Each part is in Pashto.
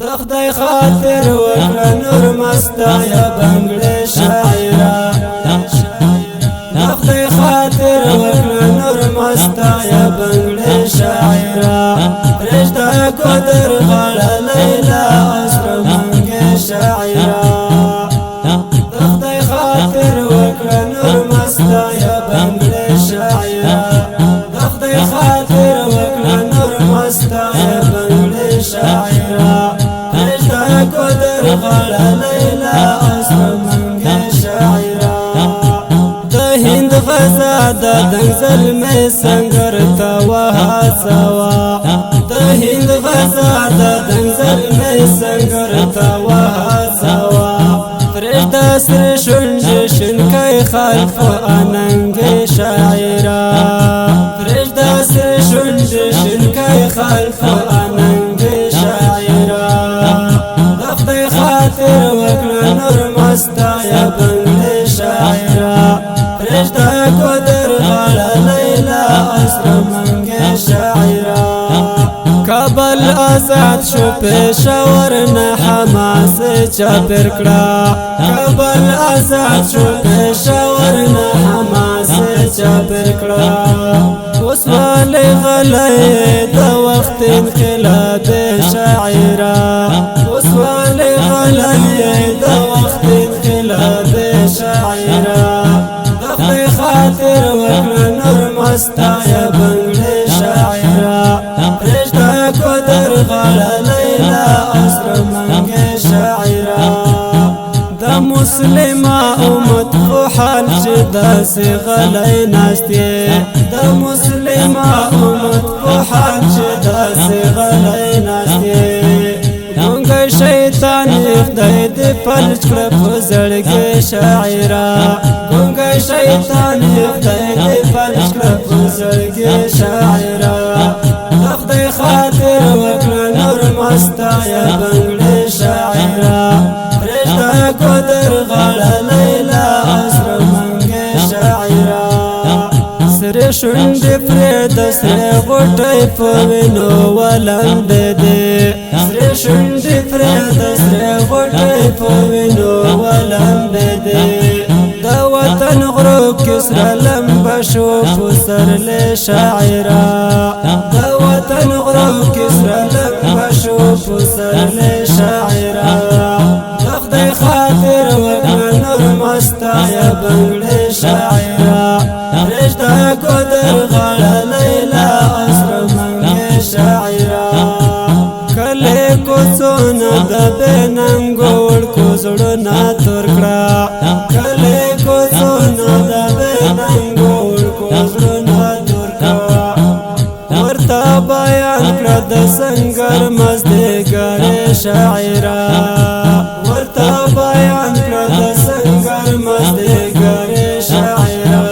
خدای خاطر وکړه نور مستا یا بنگړې شاعرا خدای خاطر وکړه نور مستا یا بنگړې شاعرا رشتہ کو در غاړه لیلا اسره منګې شاعرا خدای خاطر وکړه نور مستا یا بنگړې شاعرا خدای خاطر وکړه نور مستا یا بنگړې شاعرا قدر غاړه لیلا اسره منګې شاعرا د هند غزا د دنګزل مې سنگر تا وهڅوا د هند غزا د دنګزل مې سنگر تا وهڅوا فرشتہ سر شونج شنکای خلف اننګې شاعرا فرشتہ سر شونج شنکای خلف اننګې شاعرا خدای خاطر وکړه نور مستا یا بنگړې شاعرا رشتہ کو در غاړه لیلا اسره منګې شاعرا کابل آزاد شو پېښور نه حماس چاپېر کړه کابل آزاد شو پېښور نه حماس چاپېر کړه اوس والي غلې د وخت انقلاب شاعرا اوس والي غلې د وخت انقلاب شاعرا خدای خاطر وکړه نور مستا یا بنگړې شاعرا رشتہ کو در غاړه لیلا اسره منګې شاعرا د مسلمه امت په حال چې داسې غلی ناست یې د مسلمه امت په حال چې داسې غلی ناست یې ګونګی شیطان خدای دې فلج کړه په زړګي شاعرا ګونګی شیطان خدای دې فلج کړه په زړګي شاعرا خدای خاطر وکړه نور مستا یا بنگړې شاعرا رشتہ کو در غاړه لیلا اسره منګې شاعرا سره شونډې پرې د سره غوټۍ په وینو ولمدې دې سره شونډې پرې د سره غوټۍ په وینو ولمدې دې د وطن غرو کې سره لمبه شو پسرلی شاعرا د وطن غرو کې سره لمبه شو پسرلی شاعرا خدای خاطر وکړه نور مستا یا بنگړې شاعرا رشتہ کو در غاړه لیلا اسره منګې شاعرا کله کو څونه د بننګو وړکو زړونه تور کړه کله کو څونه د بننګو وړکو زړونه تور کړه ورته بیان کړه د سنگر مزدګارې شاعرا ورته بیان کړه د سنگر مزدګارې شاعرا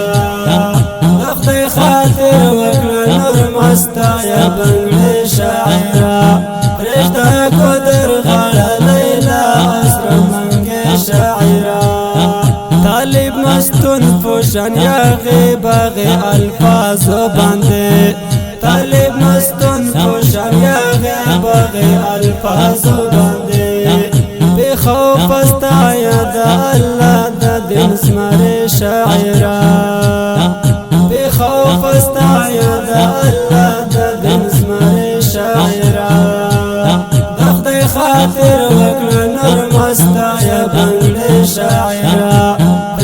خدای خاطر وکړه نور مستا یا بنگړې شاعرا رشتہ کو در غاړه لیلا اسره منګې شاعرا طالب مستون پوشن یاغې باغې الفاظو باندې طالب مستون پوشن یاغې باغې الفاظو باندې بے خوف استا یا د الله د دین زمره شاعرا بے خوف استا یا د الله د دین زمره شاعرا خدای خاطر وکړه نور مستا یا بنگړې شاعرا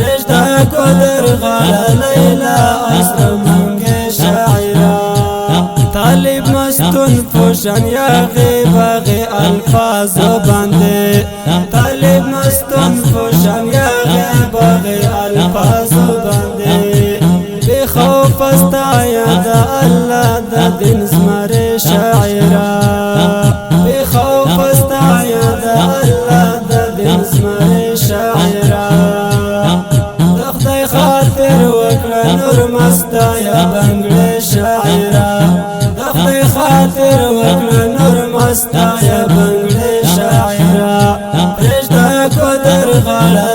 رشتہ کو در غاړه لیلا اسره منګې شاعرا طالب مستون پوشن یاغې باغې الفاظو باندې طالب مستون پوشن یاغې باغې الفاظو باندې بے خوف استا یا د الله د دین زمره شاعرا بے خوف استا یا د الله د دین زمره شاعرا خدای خاطر وکړه نور مستا یا بنگړې شاعرا خدای خاطر وکړه نور مستا یا بنگړې شاعرا رشتہ کو در غاړه